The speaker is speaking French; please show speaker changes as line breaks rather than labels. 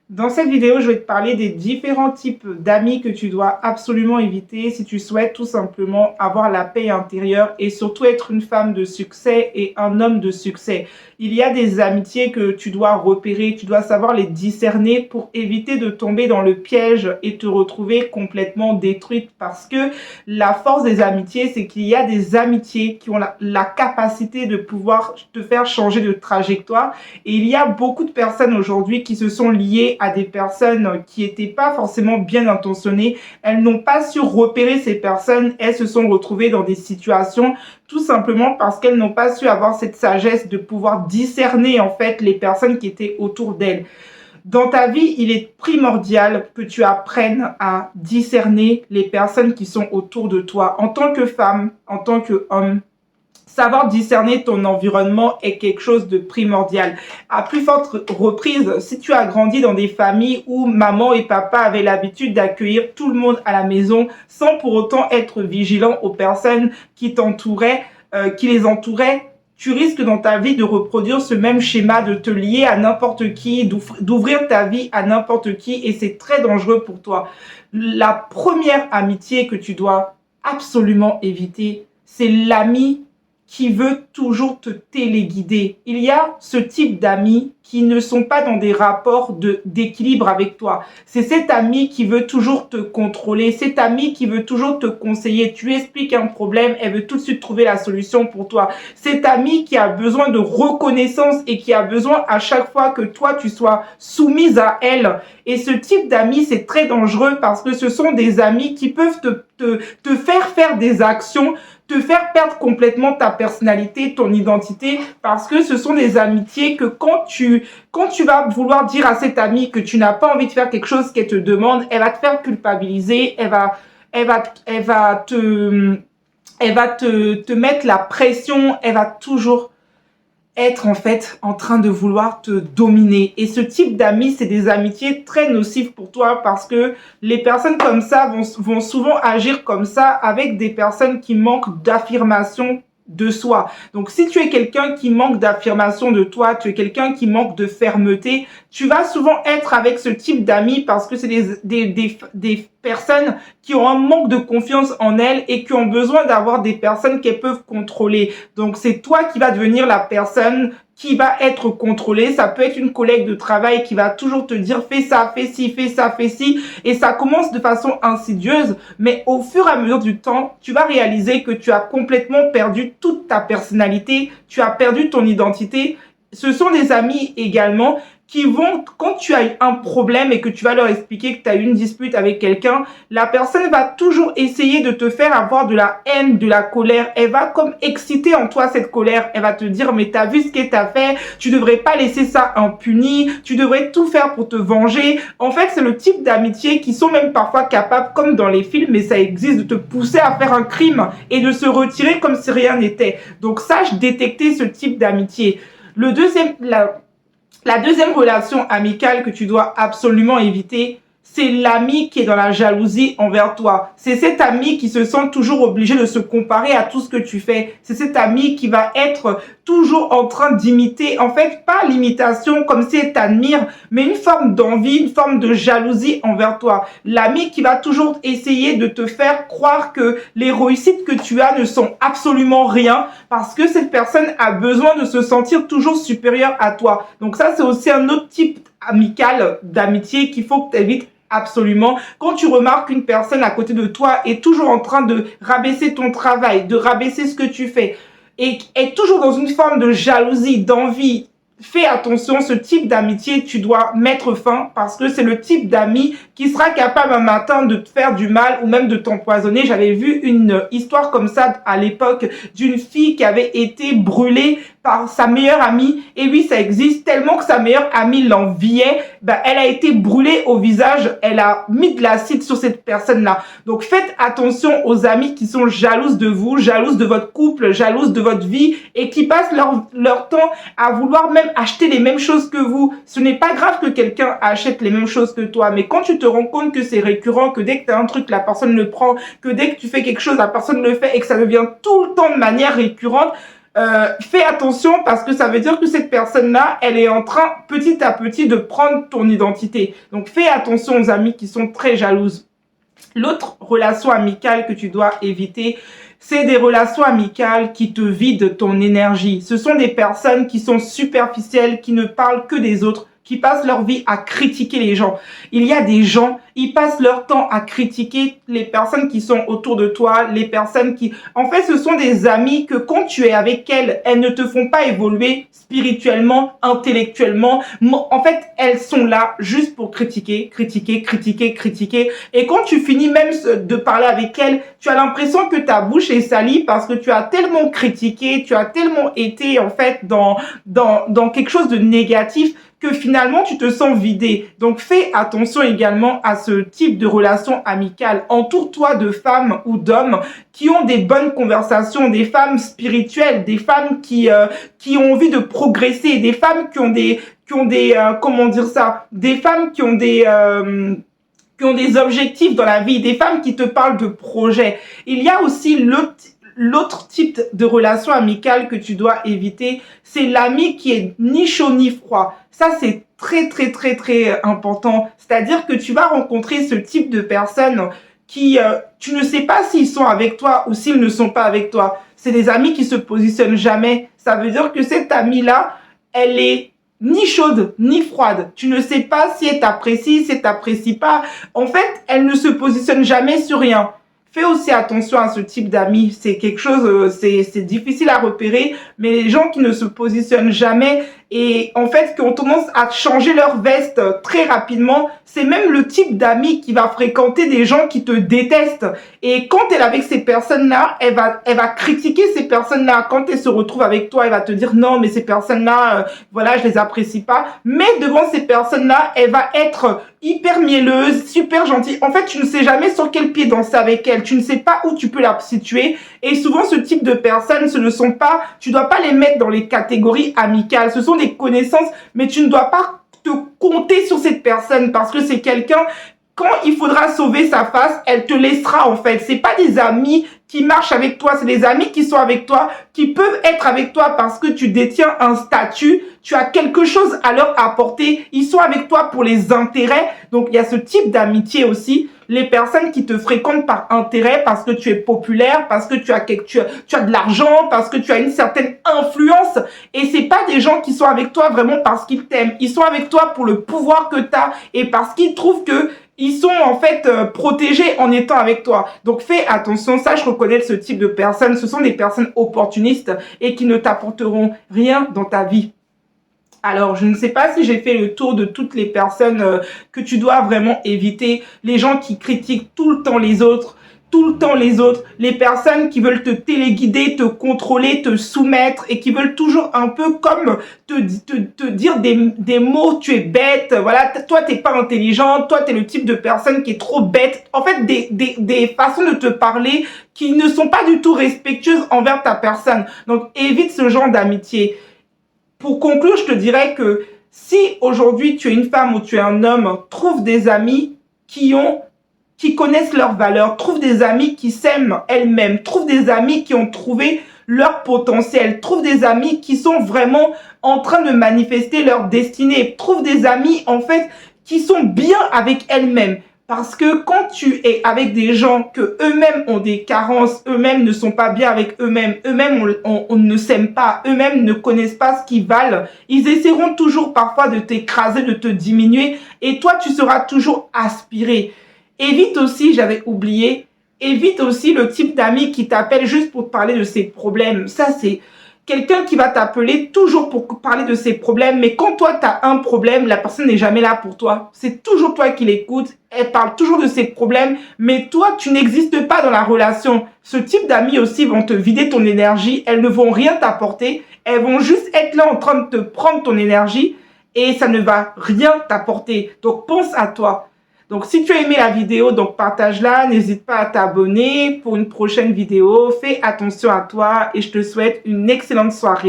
Dans cette vidéo, je vais te parler des différents types d'amis que tu dois absolument éviter si tu souhaites tout simplement avoir la paix intérieure et surtout être une femme de succès et un homme de succès. Il y a des amitiés que tu dois repérer, tu dois savoir les discerner pour éviter de tomber dans le piège et te retrouver complètement détruite parce que la force des amitiés, c'est qu'il y a des amitiés qui ont la capacité de pouvoir te faire changer de trajectoire et il y a beaucoup de personnes aujourd'hui qui se sont liées à des personnes qui n'étaient pas forcément bien intentionnées. Elles n'ont pas su repérer ces personnes. Elles se sont retrouvées dans des situations tout simplement parce qu'elles n'ont pas su avoir cette sagesse de pouvoir discerner en fait les personnes qui étaient autour d'elles. Dans ta vie, il est primordial que tu apprennes à discerner les personnes qui sont autour de toi. En tant que femme, en tant qu'homme, savoir discerner ton environnement est quelque chose de primordial. À plus forte reprise, si tu as grandi dans des familles où maman et papa avaient l'habitude d'accueillir tout le monde à la maison sans pour autant être vigilant aux personnes qui t'entouraient, qui les entouraient, tu risques dans ta vie de reproduire ce même schéma, de te lier à n'importe qui, d'ouvrir ta vie à n'importe qui et c'est très dangereux pour toi. La première amitié que tu dois absolument éviter, c'est l'ami qui veut toujours te téléguider. Il y a ce type d'amis qui ne sont pas dans des rapports d'équilibre avec toi. C'est cet ami qui veut toujours te contrôler, cet ami qui veut toujours te conseiller. Tu expliques un problème, elle veut tout de suite trouver la solution pour toi. Cet ami qui a besoin de reconnaissance et qui a besoin à chaque fois que toi tu sois soumise à elle. Et ce type d'amis, c'est très dangereux parce que ce sont des amis qui peuvent te faire des actions, te faire perdre complètement ta personnalité, ton identité, parce que ce sont des amitiés que quand tu vas vouloir dire à cette amie que tu n'as pas envie de faire quelque chose qu'elle te demande, elle va te faire culpabiliser, elle va te mettre la pression, elle va toujours être en fait en train de vouloir te dominer. Et ce type d'amis, c'est des amitiés très nocives pour toi parce que les personnes comme ça vont souvent agir comme ça avec des personnes qui manquent d'affirmation de soi. Donc si tu es quelqu'un qui manque d'affirmation de toi, tu es quelqu'un qui manque de fermeté, tu vas souvent être avec ce type d'amis parce que c'est des personnes qui ont un manque de confiance en elles et qui ont besoin d'avoir des personnes qu'elles peuvent contrôler. Donc c'est toi qui vas devenir la personne qui va être contrôlée. Ça peut être une collègue de travail qui va toujours te dire fais ça, fais ci, fais ça, fais ci. Et ça commence de façon insidieuse, mais au fur et à mesure du temps, tu vas réaliser que tu as complètement perdu toute ta personnalité, tu as perdu ton identité. Ce sont des amis également qui vont, quand tu as un problème et que tu vas leur expliquer que tu as eu une dispute avec quelqu'un, la personne va toujours essayer de te faire avoir de la haine, de la colère. Elle va comme exciter en toi cette colère. Elle va te dire, mais t'as vu ce qu'elle t'a fait, tu devrais pas laisser ça impuni, tu devrais tout faire pour te venger. En fait, c'est le type d'amitié qui sont même parfois capables, comme dans les films, mais ça existe, de te pousser à faire un crime et de se retirer comme si rien n'était. Donc sache détecter ce type d'amitié. La deuxième relation amicale que tu dois absolument éviter, c'est l'ami qui est dans la jalousie envers toi. C'est cet ami qui se sent toujours obligé de se comparer à tout ce que tu fais. C'est cet ami qui va être toujours en train d'imiter. En fait, pas l'imitation comme si elle t'admire, mais une forme d'envie, une forme de jalousie envers toi. L'ami qui va toujours essayer de te faire croire que les réussites que tu as ne sont absolument rien parce que cette personne a besoin de se sentir toujours supérieure à toi. Donc ça, c'est aussi un autre type amical d'amitié qu'il faut que tu évites absolument. Quand tu remarques qu'une personne à côté de toi est toujours en train de rabaisser ton travail, de rabaisser ce que tu fais, et est toujours dans une forme de jalousie, d'envie, fais attention, ce type d'amitié, tu dois mettre fin parce que c'est le type d'ami qui sera capable un matin de te faire du mal ou même de t'empoisonner. J'avais vu une histoire comme ça à l'époque d'une fille qui avait été brûlée par sa meilleure amie. Et oui, ça existe tellement que sa meilleure amie l'enviait. Ben, elle a été brûlée au visage. Elle a mis de l'acide sur cette personne-là. Donc, faites attention aux amis qui sont jalouses de vous, jalouses de votre couple, jalouses de votre vie et qui passent leur temps à vouloir même acheter les mêmes choses que vous. Ce n'est pas grave que quelqu'un achète les mêmes choses que toi. Mais quand tu te rends compte que c'est récurrent, que dès que tu as un truc, la personne le prend, que dès que tu fais quelque chose, la personne le fait et que ça devient tout le temps de manière récurrente, fais attention parce que ça veut dire que cette personne-là, elle est en train petit à petit de prendre ton identité. Donc fais attention aux amis qui sont très jalouses. L'autre relation amicale que tu dois éviter, c'est des relations amicales qui te vident ton énergie. Ce sont des personnes qui sont superficielles, qui ne parlent que des autres, qui passent leur vie à critiquer les gens. Il y a des gens, ils passent leur temps à critiquer les personnes qui sont autour de toi, les personnes qui... En fait, ce sont des amis que quand tu es avec elles, elles ne te font pas évoluer spirituellement, intellectuellement. En fait, elles sont là juste pour critiquer, critiquer, critiquer, critiquer. Et quand tu finis même de parler avec elles, tu as l'impression que ta bouche est salie parce que tu as tellement critiqué, tu as tellement été en fait dans quelque chose de négatif que finalement tu te sens vidé. Donc fais attention également à ce type de relation amicale. Entoure-toi de femmes ou d'hommes qui ont des bonnes conversations, des femmes spirituelles, des femmes qui ont envie de progresser, des femmes qui ont des comment dire ça, des femmes qui ont des objectifs dans la vie, des femmes qui te parlent de projets. Il y a aussi l'autre type de relation amicale que tu dois éviter, c'est l'ami qui est ni chaud ni froid. Ça, c'est très, très, très, très important. C'est-à-dire que tu vas rencontrer ce type de personnes qui, tu ne sais pas s'ils sont avec toi ou s'ils ne sont pas avec toi. C'est des amis qui se positionnent jamais. Ça veut dire que cette amie-là, elle est ni chaude, ni froide. Tu ne sais pas si elle t'apprécie, si elle t'apprécie pas. En fait, elle ne se positionne jamais sur rien. Fais aussi attention à ce type d'amis. C'est quelque chose, c'est difficile à repérer, mais les gens qui ne se positionnent jamais et en fait qui ont tendance à changer leur veste très rapidement, c'est même le type d'amis qui va fréquenter des gens qui te détestent. Et quand elle est avec ces personnes-là, elle va critiquer ces personnes-là. Quand elle se retrouve avec toi, elle va te dire non, mais ces personnes-là, voilà, je les apprécie pas. Mais devant ces personnes-là, elle va être hyper mielleuse, super gentille. En fait, tu ne sais jamais sur quel pied danser avec elle. Tu ne sais pas où tu peux la situer. Et souvent, ce type de personnes, ce ne sont pas, tu dois pas les mettre dans les catégories amicales. Ce sont des connaissances, mais tu ne dois pas te compter sur cette personne parce que c'est quelqu'un, quand il faudra sauver sa face, elle te laissera en fait. C'est pas des amis qui marchent avec toi, c'est des amis qui sont avec toi, qui peuvent être avec toi parce que tu détiens un statut, tu as quelque chose à leur apporter, ils sont avec toi pour les intérêts. Donc il y a ce type d'amitié aussi. Les personnes qui te fréquentent par intérêt, parce que tu es populaire, parce que tu as de l'argent, parce que tu as une certaine influence. Et c'est pas des gens qui sont avec toi vraiment parce qu'ils t'aiment. Ils sont avec toi pour le pouvoir que tu as et parce qu'ils trouvent que ils sont en fait protégés en étant avec toi. Donc fais attention, sache reconnaître ce type de personnes. Ce sont des personnes opportunistes et qui ne t'apporteront rien dans ta vie. Alors, je ne sais pas si j'ai fait le tour de toutes les personnes que tu dois vraiment éviter. Les gens qui critiquent tout le temps les autres, les personnes qui veulent te téléguider, te contrôler, te soumettre et qui veulent toujours un peu comme te dire des mots, tu es bête, voilà, toi t'es pas intelligente, toi t'es le type de personne qui est trop bête. En fait, des façons de te parler qui ne sont pas du tout respectueuses envers ta personne. Donc, évite ce genre d'amitié. Pour conclure, je te dirais que si aujourd'hui tu es une femme ou tu es un homme, trouve des amis qui connaissent leurs valeurs, trouve des amis qui s'aiment elles-mêmes, trouve des amis qui ont trouvé leur potentiel, trouve des amis qui sont vraiment en train de manifester leur destinée, trouve des amis en fait qui sont bien avec elles-mêmes. Parce que quand tu es avec des gens que eux-mêmes ont des carences, eux-mêmes ne sont pas bien avec eux-mêmes, on ne s'aime pas, eux-mêmes ne connaissent pas ce qu'ils valent, ils essaieront toujours parfois de t'écraser, de te diminuer et toi tu seras toujours aspiré. Évite aussi, j'avais oublié, évite aussi le type d'ami qui t'appelle juste pour te parler de ses problèmes. Ça, c'est quelqu'un qui va t'appeler toujours pour parler de ses problèmes. Mais quand toi, tu as un problème, la personne n'est jamais là pour toi. C'est toujours toi qui l'écoutes. Elle parle toujours de ses problèmes. Mais toi, tu n'existes pas dans la relation. Ce type d'amis aussi vont te vider ton énergie. Elles ne vont rien t'apporter. Elles vont juste être là en train de te prendre ton énergie. Et ça ne va rien t'apporter. Donc, pense à toi. Donc, si tu as aimé la vidéo, donc partage-la, n'hésite pas à t'abonner pour une prochaine vidéo. Fais attention à toi et je te souhaite une excellente soirée.